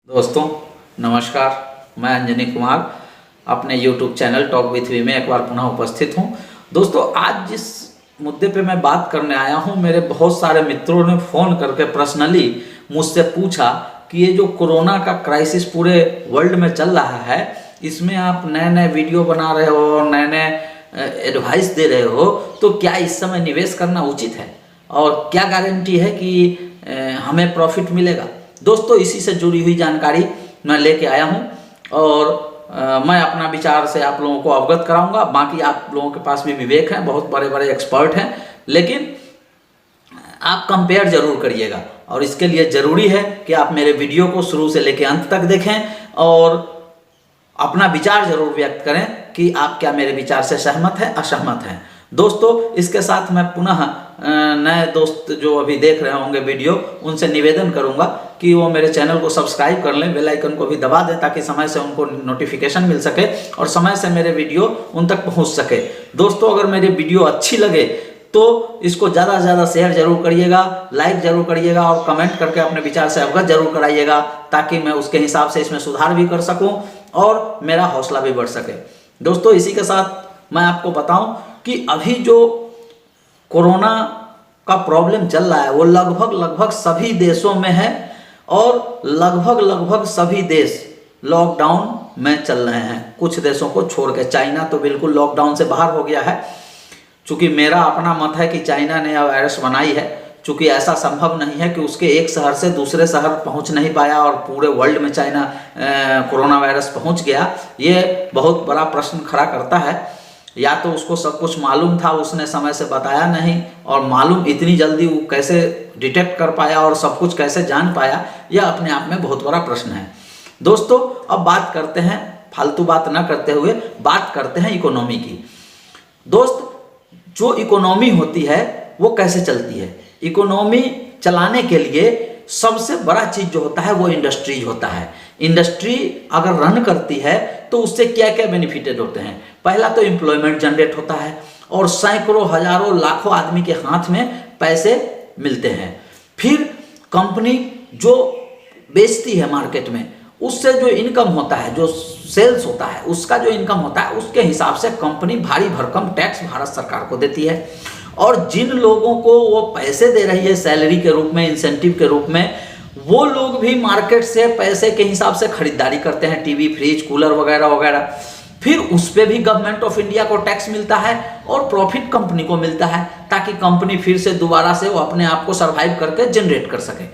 दोस्तों नमस्कार, मैं अंजनी कुमार अपने YouTube channel talk with V में एक बार पुनः उपस्थित हूं। दोस्तों आज जिस मुद्दे पे मैं बात करने आया हूं, मेरे बहुत सारे मित्रों ने फ़ोन करके पर्सनली मुझसे पूछा कि ये जो कोरोना का क्राइसिस पूरे वर्ल्ड में चल रहा है, इसमें आप नए नए वीडियो बना रहे हो और नए नए एडवाइस दे रहे हो, तो क्या इस समय निवेश करना उचित है और क्या गारंटी है कि हमें प्रॉफिट मिलेगा। दोस्तों इसी से जुड़ी हुई जानकारी मैं लेके आया हूं और मैं अपना विचार से आप लोगों को अवगत कराऊंगा। बाकी आप लोगों के पास भी विवेक है, बहुत बड़े बड़े एक्सपर्ट हैं, लेकिन आप कंपेयर जरूर करिएगा और इसके लिए ज़रूरी है कि आप मेरे वीडियो को शुरू से लेकर अंत तक देखें और अपना विचार जरूर व्यक्त करें कि आप क्या मेरे विचार से सहमत हैं, असहमत हैं। दोस्तों इसके साथ मैं पुनः नए दोस्त जो अभी देख रहे होंगे वीडियो, उनसे निवेदन करूंगा कि वो मेरे चैनल को सब्सक्राइब कर लें, बेल आइकन को भी दबा दें ताकि समय से उनको नोटिफिकेशन मिल सके और समय से मेरे वीडियो उन तक पहुंच सके। दोस्तों अगर मेरी वीडियो अच्छी लगे तो इसको ज़्यादा से ज़्यादा शेयर जरूर करिएगा, लाइक जरूर करिएगा और कमेंट करके अपने विचार से अवगत जरूर कराइएगा ताकि मैं उसके हिसाब से इसमें सुधार भी कर सकूँ और मेरा हौसला भी बढ़ सके। दोस्तों इसी के साथ मैं आपको बताऊं कि अभी जो कोरोना का प्रॉब्लम चल रहा है वो लगभग सभी देशों में है और लगभग सभी देश लॉकडाउन में चल रहे हैं, कुछ देशों को छोड़ के। चाइना तो बिल्कुल लॉकडाउन से बाहर हो गया है। चूँकि मेरा अपना मत है कि चाइना ने वायरस बनाई है, चूँकि ऐसा संभव नहीं है कि उसके एक शहर से दूसरे शहर पहुंच नहीं पाया और पूरे वर्ल्ड में चाइना कोरोना वायरस पहुंच गया। ये बहुत बड़ा प्रश्न खड़ा करता है। या तो उसको सब कुछ मालूम था, उसने समय से बताया नहीं, और मालूम इतनी जल्दी वो कैसे डिटेक्ट कर पाया और सब कुछ कैसे जान पाया, यह अपने आप में बहुत बड़ा प्रश्न है। दोस्तों अब बात करते हैं, फालतू बात ना करते हुए बात करते हैं इकोनॉमी की। दोस्त जो इकोनॉमी होती है वो कैसे चलती है? इकोनॉमी चलाने के लिए सबसे बड़ा चीज जो होता है वो इंडस्ट्रीज होता है। इंडस्ट्री अगर रन करती है तो उससे क्या क्या बेनिफिटेड होते हैं? पहला तो एम्प्लॉयमेंट जनरेट होता है और सैकड़ों हजारों लाखों आदमी के हाथ में पैसे मिलते हैं। फिर कंपनी जो बेचती है मार्केट में, उससे जो इनकम होता है, जो सेल्स होता है, उसका जो इनकम होता है, उसके हिसाब से कंपनी भारी भरकम टैक्स भारत सरकार को देती है। और जिन लोगों को वो पैसे दे रही है सैलरी के रूप में, इंसेंटिव के रूप में, वो लोग भी मार्केट से पैसे के हिसाब से खरीदारी करते हैं, टीवी, फ्रिज, कूलर वगैरह वगैरह। फिर उस पर भी गवर्नमेंट ऑफ इंडिया को टैक्स मिलता है और प्रॉफिट कंपनी को मिलता है ताकि कंपनी फिर से दोबारा से वो अपने आप को सर्वाइव करके जनरेट कर सके।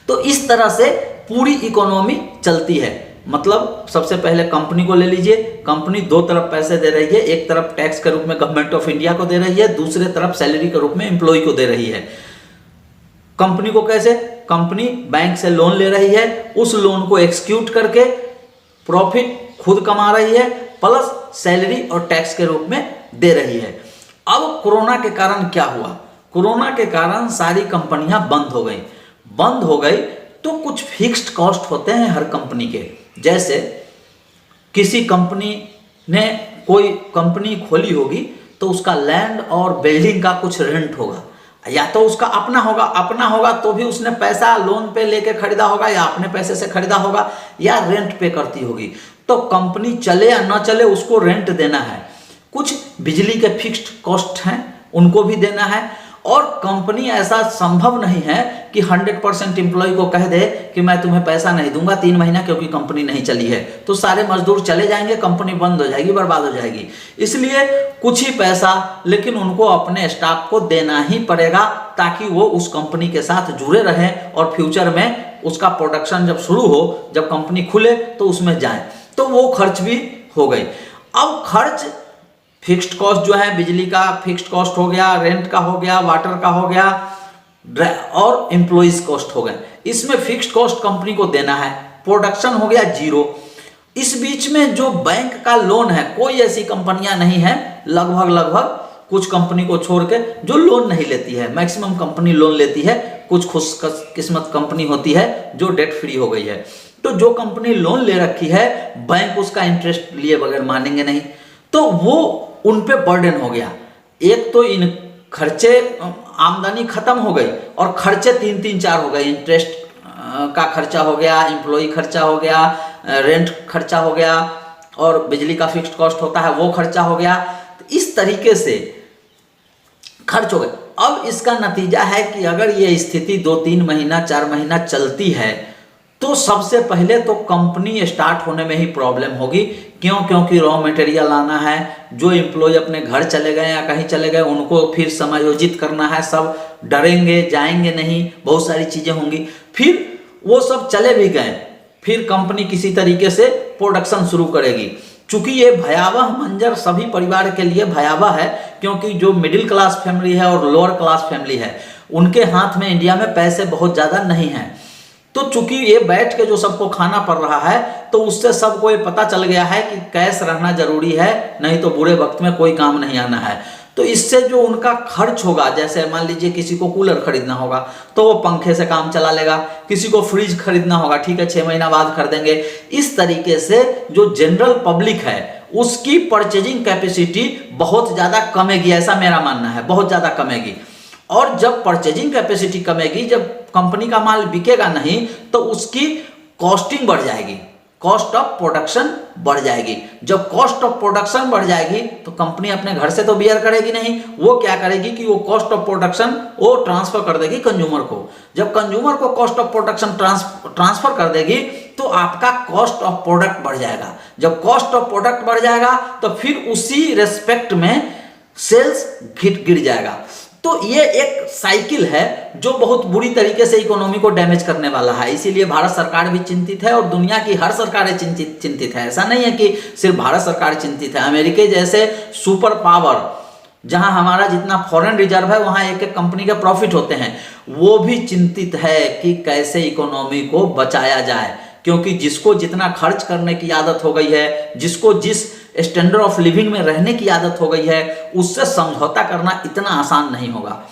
तो इस तरह से पूरी इकोनॉमी चलती है। मतलब सबसे पहले कंपनी को ले लीजिए, कंपनी दो तरफ पैसे दे रही है, एक तरफ टैक्स के रूप में गवर्नमेंट ऑफ इंडिया को दे रही है, दूसरे तरफ सैलरी के रूप में एम्प्लॉय को दे रही है। कंपनी को कैसे? कंपनी बैंक से लोन ले रही है, उस लोन को एक्सिक्यूट करके प्रॉफिट खुद कमा रही है, प्लस सैलरी और टैक्स के रूप में दे रही है। अब कोरोना के कारण क्या हुआ? कोरोना के कारण सारी कंपनियां बंद हो गई तो कुछ फिक्स्ड कॉस्ट होते हैं हर कंपनी के। जैसे किसी कंपनी ने कोई कंपनी खोली होगी तो उसका लैंड और बिल्डिंग का कुछ रेंट होगा, या तो उसका अपना होगा तो भी उसने पैसा लोन पे लेके खरीदा होगा या अपने पैसे से खरीदा होगा या रेंट पे करती होगी। तो कंपनी चले या ना चले उसको रेंट देना है। कुछ बिजली के फिक्स्ड कॉस्ट हैं, उनको भी देना है। और कंपनी ऐसा संभव नहीं है कि 100% एम्प्लॉय को कह दे कि मैं तुम्हें पैसा नहीं दूंगा 3 महीना, क्योंकि कंपनी नहीं चली है तो सारे मजदूर चले जाएंगे, कंपनी बंद हो जाएगी, बर्बाद हो जाएगी। इसलिए कुछ ही पैसा लेकिन उनको अपने स्टाफ को देना ही पड़ेगा ताकि वो उस कंपनी के साथ जुड़े रहें और फ्यूचर में उसका प्रोडक्शन जब शुरू हो, जब कंपनी खुले तो उसमें जाए। तो वो खर्च भी हो गई। अब खर्च फिक्स्ड कॉस्ट जो है, बिजली का फिक्स्ड कॉस्ट हो गया, रेंट का हो गया, वाटर का हो गया और एम्प्लॉइज कॉस्ट हो गए। इसमें फिक्स्ड कॉस्ट कंपनी को देना है, प्रोडक्शन हो गया जीरो। इस बीच में जो बैंक का लोन है, कोई ऐसी कंपनियां नहीं है, लगभग कुछ कंपनी को छोड़ के जो लोन नहीं लेती है। मैक्सिमम कंपनी लोन लेती है, कुछ खुशकिस्मत कंपनी होती है जो डेट फ्री हो गई है। तो जो कंपनी लोन ले रखी है, बैंक उसका इंटरेस्ट लिए बगैर मानेंगे नहीं, तो वो उन पे बर्डन हो गया। एक तो इन खर्चे, आमदनी खत्म हो गई और खर्चे 3-4 हो गए, इंटरेस्ट का खर्चा हो गया, एम्प्लॉय खर्चा हो गया, रेंट खर्चा हो गया और बिजली का फिक्स्ड कॉस्ट होता है वो खर्चा हो गया। तो इस तरीके से खर्च हो गए। अब इसका नतीजा है कि अगर ये स्थिति 2-3 महीना 4 महीना चलती है तो सबसे पहले तो कंपनी स्टार्ट होने में ही प्रॉब्लम होगी। क्यों? क्योंकि रॉ मटेरियल आना है, जो एम्प्लॉय अपने घर चले गए या कहीं चले गए उनको फिर समायोजित करना है, सब डरेंगे, जाएंगे नहीं, बहुत सारी चीज़ें होंगी। फिर वो सब चले भी गए, फिर कंपनी किसी तरीके से प्रोडक्शन शुरू करेगी। चूंकि ये भयावह मंजर सभी परिवार के लिए भयावह है, क्योंकि जो मिडिल क्लास फैमिली है और लोअर क्लास फैमिली है उनके हाथ में इंडिया में पैसे बहुत ज़्यादा नहीं हैं। तो चूंकि ये बैठ के जो सबको खाना पड़ रहा है तो उससे सबको ये पता चल गया है कि कैश रहना जरूरी है, नहीं तो बुरे वक्त में कोई काम नहीं आना है। तो इससे जो उनका खर्च होगा, जैसे मान लीजिए किसी को कूलर खरीदना होगा तो वो पंखे से काम चला लेगा, किसी को फ्रिज खरीदना होगा, ठीक है 6 महीना बाद खरीदेंगे। इस तरीके से जो जनरल पब्लिक है उसकी परचेजिंग कैपेसिटी बहुत ज़्यादा कमेगी, ऐसा मेरा मानना है, बहुत ज़्यादा कमेगी। और जब परचेजिंग कैपेसिटी कमेगी, जब कंपनी का माल बिकेगा नहीं तो उसकी कॉस्टिंग बढ़ जाएगी, कॉस्ट ऑफ प्रोडक्शन बढ़ जाएगी। जब कॉस्ट ऑफ प्रोडक्शन बढ़ जाएगी तो कंपनी अपने घर से तो बियर करेगी नहीं, वो क्या करेगी कि वो कॉस्ट ऑफ प्रोडक्शन वो ट्रांसफर कर देगी कंज्यूमर को। जब कंज्यूमर को कॉस्ट ऑफ प्रोडक्शन ट्रांसफर कर देगी तो आपका कॉस्ट ऑफ प्रोडक्ट बढ़ जाएगा। जब कॉस्ट ऑफ प्रोडक्ट बढ़ जाएगा तो फिर उसी रेस्पेक्ट में सेल्स गिर जाएगा। तो ये एक साइकिल है जो बहुत बुरी तरीके से इकोनॉमी को डैमेज करने वाला है। इसीलिए भारत सरकार भी चिंतित है और दुनिया की हर सरकारें चिंतित है। ऐसा नहीं है कि सिर्फ भारत सरकार चिंतित है, अमेरिका जैसे सुपर पावर जहां हमारा जितना फॉरेन रिजर्व है वहां एक एक कंपनी के प्रॉफिट होते हैं, वो भी चिंतित है कि कैसे इकोनॉमी को बचाया जाए। क्योंकि जिसको जितना खर्च करने की आदत हो गई है, जिसको जिस स्टैंडर्ड ऑफ लिविंग में रहने की आदत हो गई है, उससे समझौता करना इतना आसान नहीं होगा।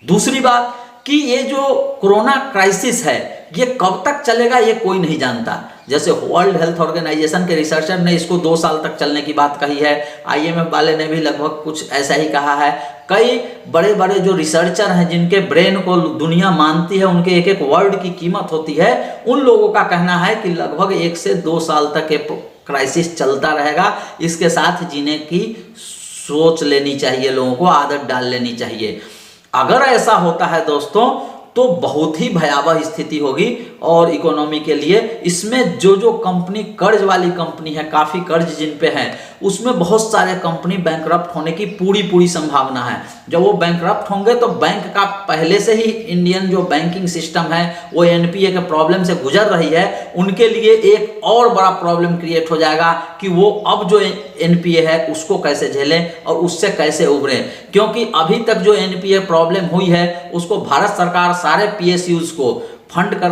दूसरी बात कि ये जो कोरोना क्राइसिस है ये कब तक चलेगा ये कोई नहीं जानता। जैसे वर्ल्ड हेल्थ ऑर्गेनाइजेशन के रिसर्चर ने इसको 2 साल तक चलने की बात कही है, IMF वाले ने भी लगभग कुछ ऐसा ही कहा है। कई बड़े बड़े जो रिसर्चर हैं जिनके ब्रेन को दुनिया मानती है, उनके एक एक वर्ड की कीमत होती है, उन लोगों का कहना है कि लगभग 1 से 2 साल तक ये क्राइसिस चलता रहेगा। इसके साथ जीने की सोच लेनी चाहिए, लोगों को आदत डाल लेनी चाहिए। अगर ऐसा होता है दोस्तों तो बहुत ही भयावह स्थिति होगी और इकोनॉमी के लिए। इसमें जो जो कंपनी कर्ज वाली कंपनी है, काफ़ी कर्ज जिन पे है, उसमें बहुत सारे कंपनी बैंकरप्ट होने की पूरी संभावना है। जब वो बैंकरप्ट होंगे तो बैंक का पहले से ही इंडियन जो बैंकिंग सिस्टम है वो NPA के प्रॉब्लम से गुजर रही है, उनके लिए एक और बड़ा प्रॉब्लम क्रिएट हो जाएगा कि वो अब जो NPA है उसको कैसे झेलें और उससे कैसे उभरें। क्योंकि अभी तक जो NPA प्रॉब्लम हुई है उसको भारत सरकार सारे PSUs को फंड कर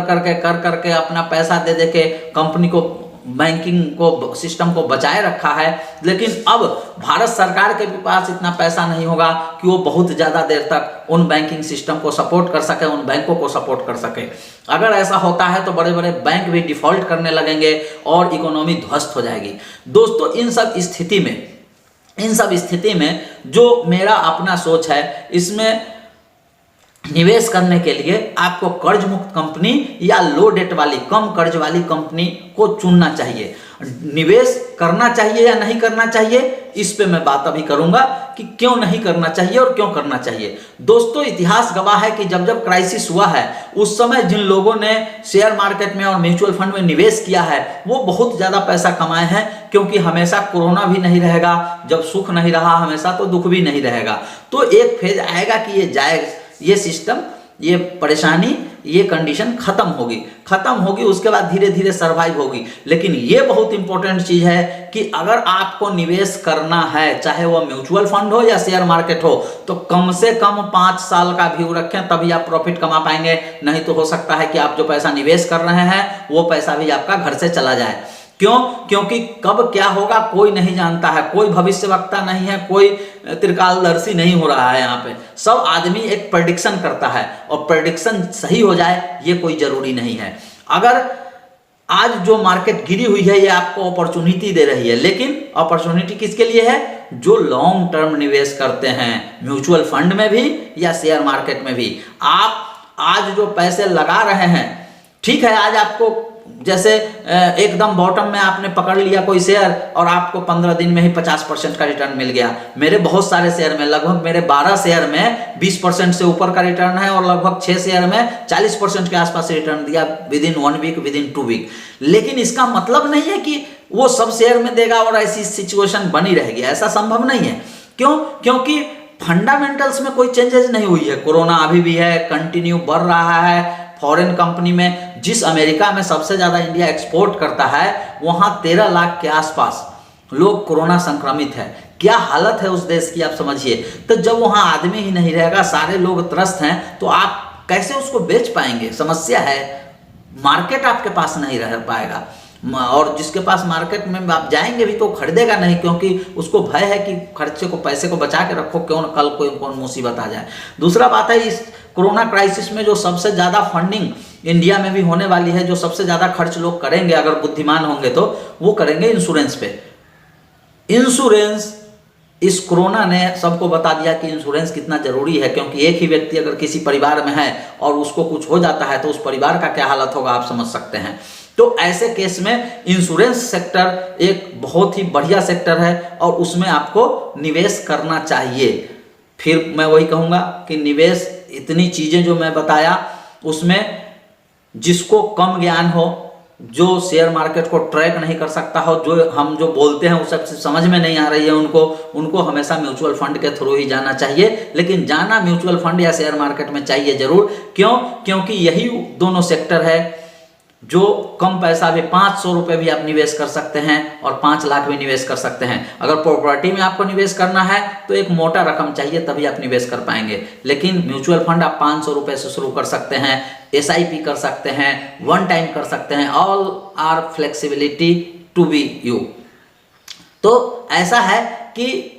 करके अपना पैसा दे के कंपनी को, बैंकिंग को, सिस्टम को बचाए रखा है। लेकिन अब भारत सरकार के भी पास इतना पैसा नहीं होगा कि वो बहुत ज़्यादा देर तक उन बैंकिंग सिस्टम को सपोर्ट कर सके, उन बैंकों को सपोर्ट कर सके। अगर ऐसा होता है तो बड़े बड़े बैंक भी डिफॉल्ट करने लगेंगे और इकोनॉमी ध्वस्त हो जाएगी। दोस्तों इन सब स्थिति में जो मेरा अपना सोच है, इसमें निवेश करने के लिए आपको कर्ज मुक्त कंपनी या लो डेट वाली, कम कर्ज वाली कंपनी को चुनना चाहिए। निवेश करना चाहिए या नहीं करना चाहिए इस पे मैं बात अभी करूंगा कि क्यों नहीं करना चाहिए और क्यों करना चाहिए। दोस्तों इतिहास गवाह है कि जब जब क्राइसिस हुआ है उस समय जिन लोगों ने शेयर मार्केट में और म्यूचुअल फंड में निवेश किया है वो बहुत ज़्यादा पैसा कमाए हैं। क्योंकि हमेशा कोरोना भी नहीं रहेगा, जब सुख नहीं रहा हमेशा तो दुख भी नहीं रहेगा। तो एक फेज आएगा कि ये जाए, ये सिस्टम, ये परेशानी, ये कंडीशन खत्म होगी, उसके बाद धीरे धीरे सर्वाइव होगी। लेकिन ये बहुत इंपॉर्टेंट चीज है कि अगर आपको निवेश करना है, चाहे वो म्यूचुअल फंड हो या शेयर मार्केट हो, तो कम से कम 5 साल का व्यू रखें, तभी आप प्रॉफिट कमा पाएंगे। नहीं तो हो सकता है कि आप जो पैसा निवेश कर रहे हैं वो पैसा भी आपका घर से चला जाए। क्यों? क्योंकि कब क्या होगा कोई नहीं जानता है, कोई भविष्यवक्ता नहीं है, कोई त्रिकालदर्शी नहीं हो रहा है। यहाँ पे सब आदमी एक प्रेडिक्शन करता है और प्रेडिक्शन सही हो जाए ये कोई जरूरी नहीं है। अगर आज जो मार्केट गिरी हुई है ये आपको अपॉर्चुनिटी दे रही है, लेकिन अपॉर्चुनिटी किसके लिए है? जो लॉन्ग टर्म निवेश करते हैं, म्यूचुअल फंड में भी या शेयर मार्केट में भी। आप आज जो पैसे लगा रहे हैं ठीक है, आज आपको जैसे एकदम बॉटम में आपने पकड़ लिया कोई शेयर और आपको 15 दिन में ही 50% का रिटर्न मिल गया। मेरे बहुत सारे शेयर में, लगभग मेरे 12 शेयर में 20% से ऊपर का रिटर्न है और लगभग 6 शेयर में 40% के आसपास रिटर्न दिया within 1 week, within 2 week. लेकिन इसका मतलब नहीं है कि वो सब शेयर में देगा और ऐसी सिचुएशन बनी रहेगी, ऐसा संभव नहीं है। क्यों? क्योंकि फंडामेंटल्स में कोई चेंजेस नहीं हुई है। कोरोना अभी भी है, कंटिन्यू बढ़ रहा है। फॉरेन कंपनी में, जिस अमेरिका में सबसे ज्यादा इंडिया एक्सपोर्ट करता है, वहां 13 लाख के आसपास लोग कोरोना संक्रमित है। क्या हालत है उस देश की, आप समझिए। तो जब वहां आदमी ही नहीं रहेगा, सारे लोग त्रस्त हैं, तो आप कैसे उसको बेच पाएंगे? समस्या है, मार्केट आपके पास नहीं रह पाएगा। और जिसके पास मार्केट में आप जाएंगे भी तो खरीदेगा नहीं, क्योंकि उसको भय है कि खर्चे को, पैसे को बचा के रखो, क्यों कल कोई कौन मुसीबत आ जाए। दूसरा बात है, इस कोरोना क्राइसिस में जो सबसे ज़्यादा फंडिंग इंडिया में भी होने वाली है, जो सबसे ज़्यादा खर्च लोग करेंगे अगर बुद्धिमान होंगे तो वो करेंगे इंश्योरेंस पे। इंश्योरेंस, इस कोरोना ने सबको बता दिया कि इंश्योरेंस कितना जरूरी है, क्योंकि एक ही व्यक्ति अगर किसी परिवार में है और उसको कुछ हो जाता है तो उस परिवार का क्या हालत होगा, आप समझ सकते हैं। तो ऐसे केस में इंश्योरेंस सेक्टर एक बहुत ही बढ़िया सेक्टर है और उसमें आपको निवेश करना चाहिए। फिर मैं वही कहूँगा कि निवेश, इतनी चीज़ें जो मैं बताया, उसमें जिसको कम ज्ञान हो, जो शेयर मार्केट को ट्रैक नहीं कर सकता हो, जो हम जो बोलते हैं वो सब समझ में नहीं आ रही है उनको हमेशा म्यूचुअल फंड के थ्रू ही जाना चाहिए। लेकिन जाना म्यूचुअल फंड या शेयर मार्केट में चाहिए जरूर। क्यों? क्योंकि यही दोनों सेक्टर है जो कम पैसा भी, 500 रुपये भी आप निवेश कर सकते हैं और 5 लाख भी निवेश कर सकते हैं। अगर प्रॉपर्टी में आपको निवेश करना है तो एक मोटा रकम चाहिए, तभी आप निवेश कर पाएंगे। लेकिन म्यूचुअल फंड आप 500 रुपये से शुरू कर सकते हैं, SIP कर सकते हैं, 1 टाइम कर सकते हैं। All are flexibility to be you. तो ऐसा है कि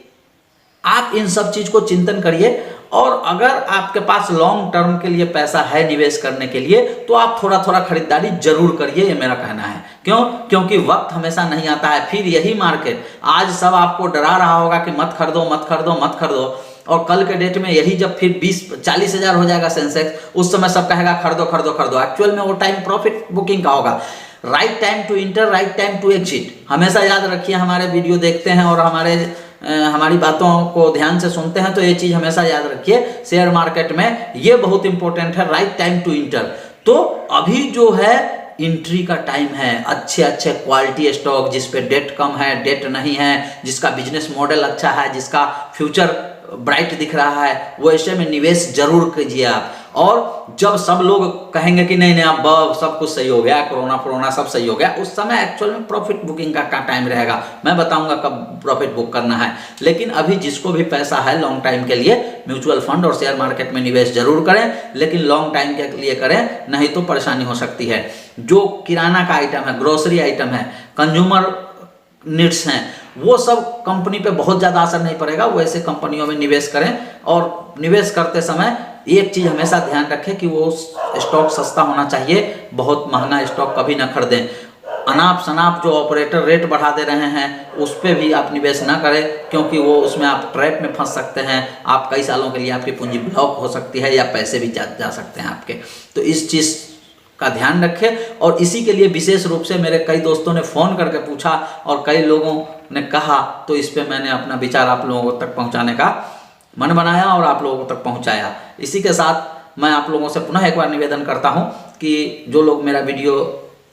आप इन सब चीज को चिंतन करिए, और अगर आपके पास लॉन्ग टर्म के लिए पैसा है निवेश करने के लिए, तो आप थोड़ा थोड़ा खरीदारी जरूर करिए, ये मेरा कहना है। क्यों? क्योंकि वक्त हमेशा नहीं आता है। फिर यही मार्केट आज सब आपको डरा रहा होगा कि मत खरीदो मत खरीदो मत खरीदो, और कल के डेट में यही जब फिर 20-40 हजार हो जाएगा सेंसेक्स, उस समय सब कहेगा खरीदो खरीदो खरीदो। एक्चुअल में वो टाइम प्रॉफिट बुकिंग का होगा। Right time to enter, right time to exit, हमेशा याद रखिए। हमारे वीडियो देखते हैं और हमारी बातों को ध्यान से सुनते हैं, तो ये चीज हमेशा याद रखिए। शेयर मार्केट में ये बहुत इंपॉर्टेंट है, राइट टाइम टू इंटर। तो अभी जो है एंट्री का टाइम है। अच्छे अच्छे क्वालिटी स्टॉक, जिस पे डेट कम है, डेट नहीं है, जिसका बिजनेस मॉडल अच्छा है, जिसका फ्यूचर ब्राइट दिख रहा है, वो ऐसे में निवेश जरूर कीजिए आप। और जब सब लोग कहेंगे कि नहीं नहीं अब सब कुछ सही हो गया, कोरोना सब सही हो गया, उस समय एक्चुअल में प्रॉफिट बुकिंग का टाइम रहेगा। मैं बताऊंगा कब प्रॉफिट बुक करना है। लेकिन अभी जिसको भी पैसा है लॉन्ग टाइम के लिए, म्यूचुअल फंड और शेयर मार्केट में निवेश जरूर करें, लेकिन लॉन्ग टाइम के लिए करें, नहीं तो परेशानी हो सकती है। जो किराना का आइटम है, ग्रोसरी आइटम है, कंज्यूमर नीड्स हैं, वो सब कंपनी पे बहुत ज़्यादा असर नहीं पड़ेगा। वो ऐसे कंपनियों में निवेश करें, और निवेश करते समय एक चीज़ हमेशा ध्यान रखें कि वो स्टॉक सस्ता होना चाहिए, बहुत महंगा स्टॉक कभी ना खरीदें। अनाप शनाप जो ऑपरेटर रेट बढ़ा दे रहे हैं उस पर भी आप निवेश ना करें, क्योंकि वो उसमें आप ट्रैप में फंस सकते हैं। आप कई सालों के लिए आपकी पूंजी ब्लॉक हो सकती है या पैसे भी जा सकते हैं आपके। तो इस चीज़ का ध्यान रखें। और इसी के लिए विशेष रूप से मेरे कई दोस्तों ने फ़ोन करके पूछा और कई लोगों ने कहा, तो इस पर मैंने अपना विचार आप लोगों तक पहुंचाने का मन बनाया और आप लोगों तक पहुंचाया। इसी के साथ मैं आप लोगों से पुनः एक बार निवेदन करता हूं कि जो लोग मेरा वीडियो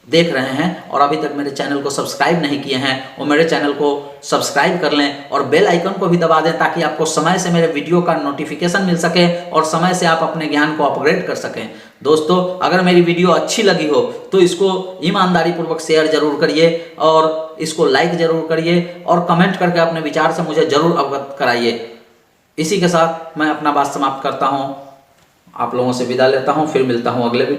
देख रहे हैं और अभी तक मेरे चैनल को सब्सक्राइब नहीं किए हैं, वो मेरे चैनल को सब्सक्राइब कर लें और बेल आइकन को भी दबा दें, ताकि आपको समय से मेरे वीडियो का नोटिफिकेशन मिल सके और समय से आप अपने ज्ञान को अपग्रेड कर सकें। दोस्तों, अगर मेरी वीडियो अच्छी लगी हो तो इसको ईमानदारी पूर्वक शेयर जरूर करिए और इसको लाइक जरूर करिए और कमेंट करके अपने विचार से मुझे जरूर अवगत कराइए। इसी के साथ मैं अपना बात समाप्त करता हूँ, आप लोगों से विदा लेता हूँ, फिर मिलता हूँ अगले वीडियो।